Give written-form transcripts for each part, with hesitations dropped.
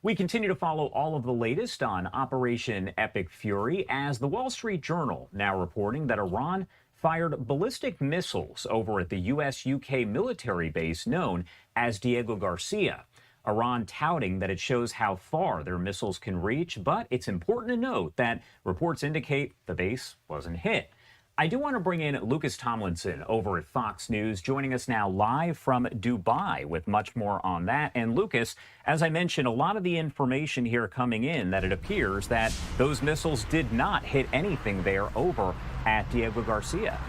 We continue to follow all of the latest on Operation Epic Fury as the Wall Street Journal now reporting that Iran fired ballistic missiles over at the U.S.-UK military base known as Diego Garcia. Iran touting that it shows how far their missiles can reach, but it's important to note that reports indicate the base wasn't hit. I do want to bring in Lucas Tomlinson over at Fox News, joining us now live from Dubai with much more on that. And Lucas, as I mentioned, a lot of the information here coming in that it appears that those missiles did not hit anything there over at Diego Garcia.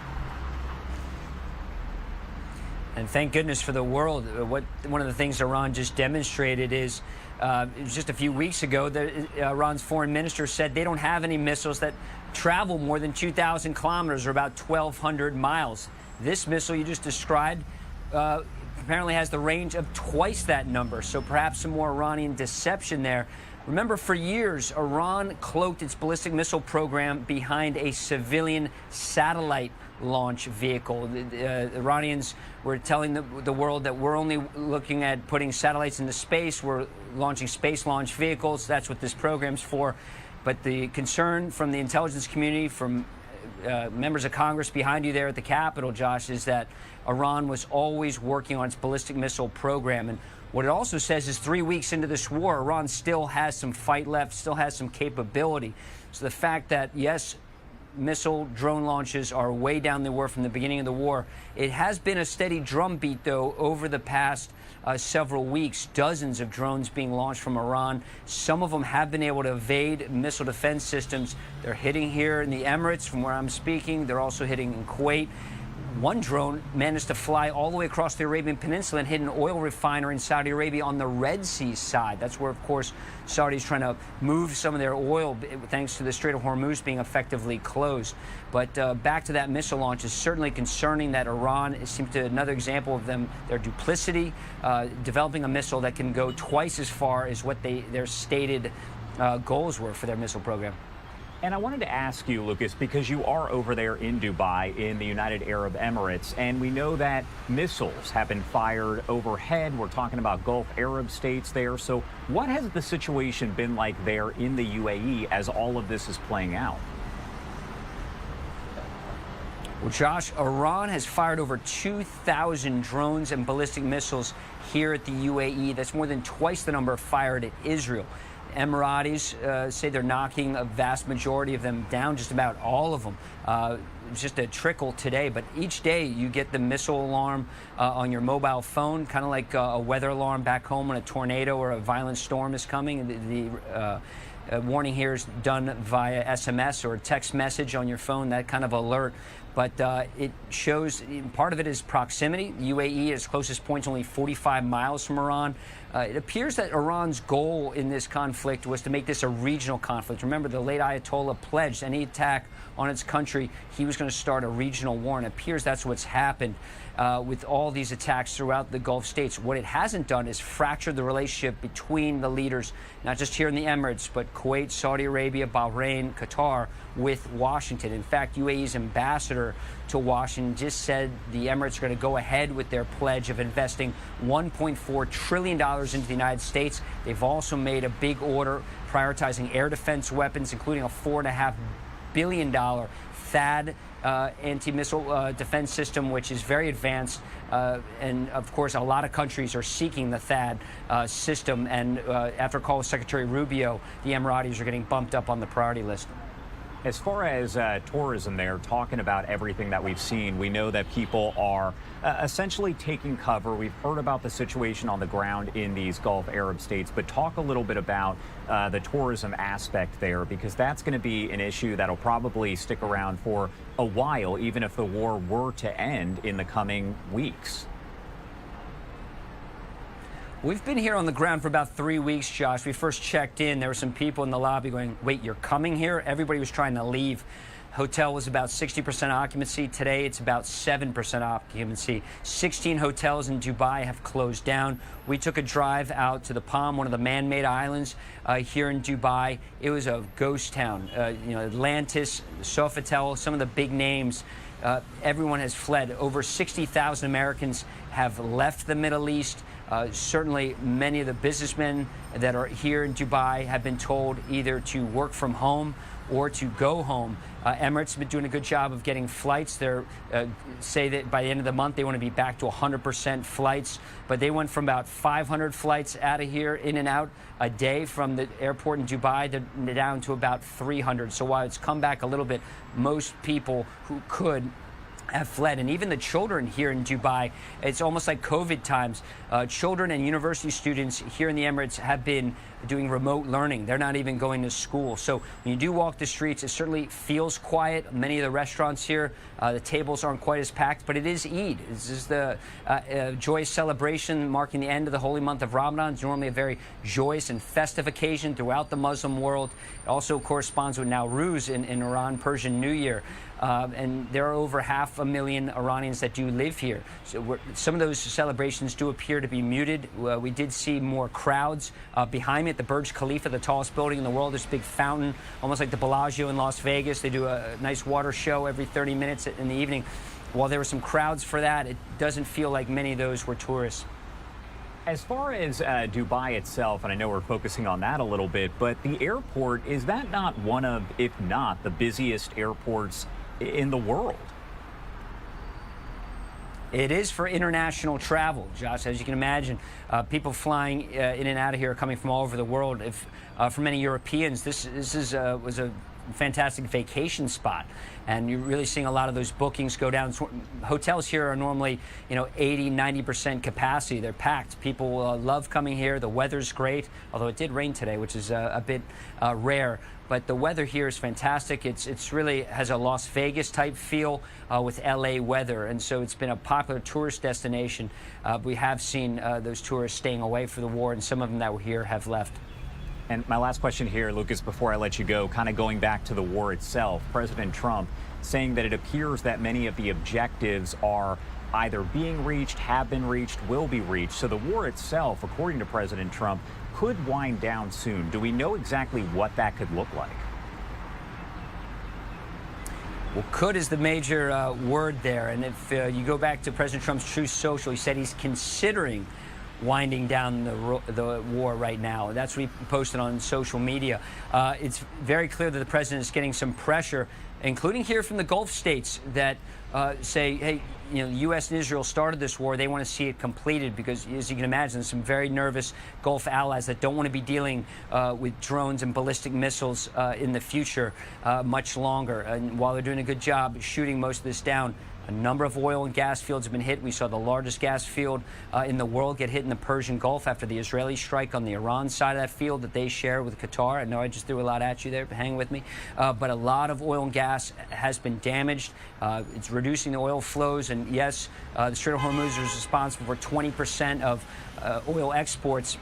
And thank goodness for the world. One of the things Iran just demonstrated is, it was just a few weeks ago that Iran's foreign minister said they don't have any missiles that travel more than 2,000 kilometers or about 1,200 miles. This missile you just described apparently has the range of twice that number, so perhaps some more Iranian deception there. Remember, for years, Iran cloaked its ballistic missile program behind a civilian satellite launch vehicle. The Iranians were telling the world that we're only looking at putting satellites into space. We're launching space launch vehicles. That's what this program's for. But the concern from the intelligence community, from members of Congress behind you there at the Capitol, Josh, is that Iran was always working on its ballistic missile program. And what it also says is 3 weeks into this war, Iran still has some fight left, still has some capability. So the fact that, yes, missile drone launches are way down the war from the beginning of the war. It has been a steady drumbeat, though, over the past several weeks. Dozens of drones being launched from Iran. Some of them have been able to evade missile defense systems. They're hitting here in the Emirates, from where I'm speaking. They're also hitting in Kuwait. One drone managed to fly all the way across the Arabian Peninsula and hit an oil refinery in Saudi Arabia on the Red Sea side. That's where, of course, Saudi's trying to move some of their oil thanks to the Strait of Hormuz being effectively closed. But back to that missile launch is certainly concerning that Iran seems to another example of their duplicity, developing a missile that can go twice as far as what their stated goals were for their missile program. And I wanted to ask you, Lucas, because you are over there in Dubai in the United Arab Emirates, and we know that missiles have been fired overhead. We're talking about Gulf Arab states there. So what has the situation been like there in the UAE as all of this is playing out? Well, Josh, Iran has fired over 2,000 drones and ballistic missiles here at the UAE. That's more than twice the number fired at Israel. Emiratis say they're knocking a vast majority of them down, just about all of them. Just a trickle today, but each day you get the missile alarm on your mobile phone, kind of like a weather alarm back home when a tornado or a violent storm is coming. The warning here is done via SMS or a text message on your phone, that kind of alert. But it shows part of it is proximity. The UAE, its closest point, is only 45 miles from Iran. It appears that Iran's goal in this conflict was to make this a regional conflict. Remember, the late Ayatollah pledged any attack on its country, he was going to start a regional war, and it appears that's what's happened with all these attacks throughout the Gulf states. What it hasn't done is fracture the relationship between the leaders, not just here in the Emirates, but Kuwait, Saudi Arabia, Bahrain, Qatar, with Washington. In fact, UAE's ambassador to Washington just said the Emirates are going to go ahead with their pledge of investing $1.4 trillion into the United States. They've also made a big order prioritizing air defense weapons, including a $4.5 billion THAAD anti-missile defense system, which is very advanced. And, of course, a lot of countries are seeking the THAAD system. And after a call with Secretary Rubio, the Emiratis are getting bumped up on the priority list. As far as tourism there, talking about everything that we've seen, we know that people are essentially taking cover. We've heard about the situation on the ground in these Gulf Arab states, but talk a little bit about the tourism aspect there, because that's going to be an issue that'll probably stick around for a while, even if the war were to end in the coming weeks. We've been here on the ground for about 3 weeks, Josh. We first checked in. There were some people in the lobby going, wait, you're coming here? Everybody was trying to leave. Hotel was about 60% occupancy. Today, it's about 7% occupancy. 16 hotels in Dubai have closed down. We took a drive out to the Palm, one of the man-made islands here in Dubai. It was a ghost town. Atlantis, Sofitel, some of the big names. Everyone has fled. Over 60,000 Americans have left the Middle East. Certainly, many of the businessmen that are here in Dubai have been told either to work from home or to go home. Emirates have been doing a good job of getting flights. They say that by the end of the month they want to be back to 100% flights, but they went from about 500 flights out of here, in and out a day from the airport in Dubai, they're down to about 300. So while it's come back a little bit, most people who could have fled. And even the children here in Dubai, it's almost like COVID times. Children and university students here in the Emirates have been doing remote learning. They're not even going to school. So when you do walk the streets, it certainly feels quiet. Many of the restaurants here, the tables aren't quite as packed, but it is Eid. This is the joyous celebration marking the end of the holy month of Ramadan. It's normally a very joyous and festive occasion throughout the Muslim world. It also corresponds with Nowruz in Iran, Persian New Year. And there are over 500,000 Iranians that do live here. So some of those celebrations do appear to be muted. We did see more crowds behind me at the Burj Khalifa, the tallest building in the world. There's a big fountain, almost like the Bellagio in Las Vegas. They do a nice water show every 30 minutes in the evening. While there were some crowds for that, it doesn't feel like many of those were tourists. As far as Dubai itself, and I know we're focusing on that a little bit, but the airport, is that not one of, if not the busiest airports in the world? It is for international travel, Josh. As you can imagine, people flying in and out of here are coming from all over the world. For many Europeans, this was a fantastic vacation spot, and you're really seeing a lot of those bookings go down. Hotels here are normally 80-90% capacity. They're packed. People love coming here. The weather's great, although it did rain today, which is a bit rare. But the weather here is fantastic. It's really has a Las Vegas type feel with LA weather, and so it's been a popular tourist destination. We have seen those tourists staying away for the war, and some of them that were here have left. And my last question here, Lucas, before I let you go, kind of going back to the war itself, President Trump saying that it appears that many of the objectives are either being reached, have been reached, will be reached. So the war itself, according to President Trump, could wind down soon. Do we know exactly what that could look like? Well, could is the major word there. And if you go back to President Trump's Truth Social, he said he's considering winding down the war right now. That's what he posted on social media. It's very clear that the president is getting some pressure, including here from the Gulf states that say, hey, the U.S. and Israel started this war. They want to see it completed because, as you can imagine, there's some very nervous Gulf allies that don't want to be dealing with drones and ballistic missiles in the future much longer. And while they're doing a good job shooting most of this down, a number of oil and gas fields have been hit. We saw the largest gas field in the world get hit in the Persian Gulf after the Israeli strike on the Iran side of that field that they share with Qatar. I know I just threw a lot at you there, but hang with me. But a lot of oil and gas has been damaged. It's reducing the oil flows. And yes, the Strait of Hormuz is responsible for 20% of oil exports.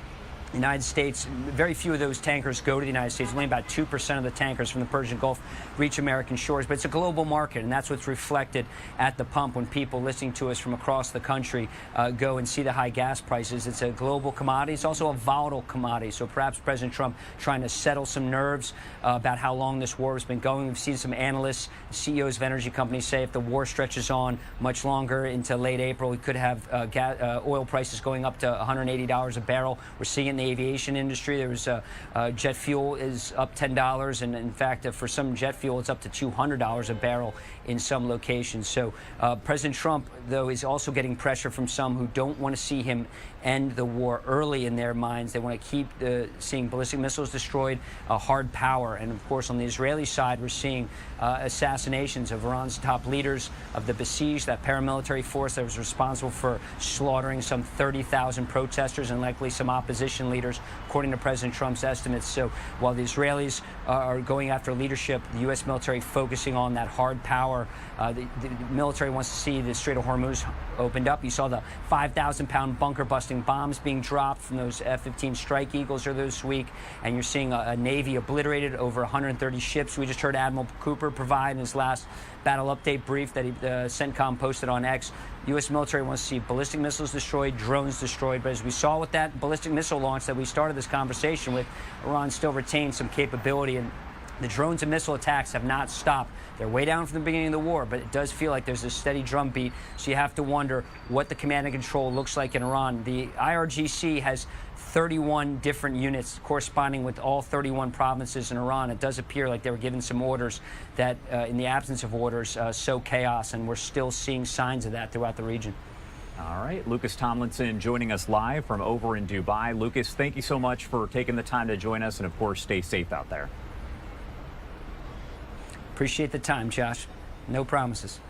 The United States, very few of those tankers go to the United States. Only about 2% of the tankers from the Persian Gulf reach American shores. But it's a global market, and that's what's reflected at the pump when people listening to us from across the country go and see the high gas prices. It's a global commodity. It's also a volatile commodity. So perhaps President Trump trying to settle some nerves about how long this war has been going. We've seen some analysts, CEOs of energy companies say if the war stretches on much longer into late April, we could have oil prices going up to $180 a barrel. We're seeing it in the aviation industry. There was jet fuel is up $10, and in fact, for some jet fuel, it's up to $200 a barrel in some locations. So President Trump, though, is also getting pressure from some who don't want to see him end the war early in their minds. They want to keep seeing ballistic missiles destroyed, hard power. And of course, on the Israeli side, we're seeing assassinations of Iran's top leaders, of the Besieged, that paramilitary force that was responsible for slaughtering some 30,000 protesters and likely some opposition leaders, according to President Trump's estimates. So while the Israelis are going after leadership, the U.S. military focusing on that hard power. The military wants to see the Strait of Hormuz opened up. You saw the 5,000-pound bunker-busting bombs being dropped from those F-15 Strike Eagles earlier this week, and you're seeing a Navy obliterated, over 130 ships. We just heard Admiral Cooper provide in his last battle update brief that CENTCOM posted on X. U.S. military wants to see ballistic missiles destroyed, drones destroyed. But as we saw with that ballistic missile launch that we started this conversation with, Iran still retains some capability, and the drones and missile attacks have not stopped. They're way down from the beginning of the war, but it does feel like there's a steady drumbeat. So you have to wonder what the command and control looks like in Iran. The IRGC has 31 different units corresponding with all 31 provinces in Iran. It does appear like they were given some orders that, in the absence of orders, sow chaos, and we're still seeing signs of that throughout the region. All right, Lucas Tomlinson joining us live from over in Dubai. Lucas, thank you so much for taking the time to join us, and of course, stay safe out there. Appreciate the time, Josh. No promises.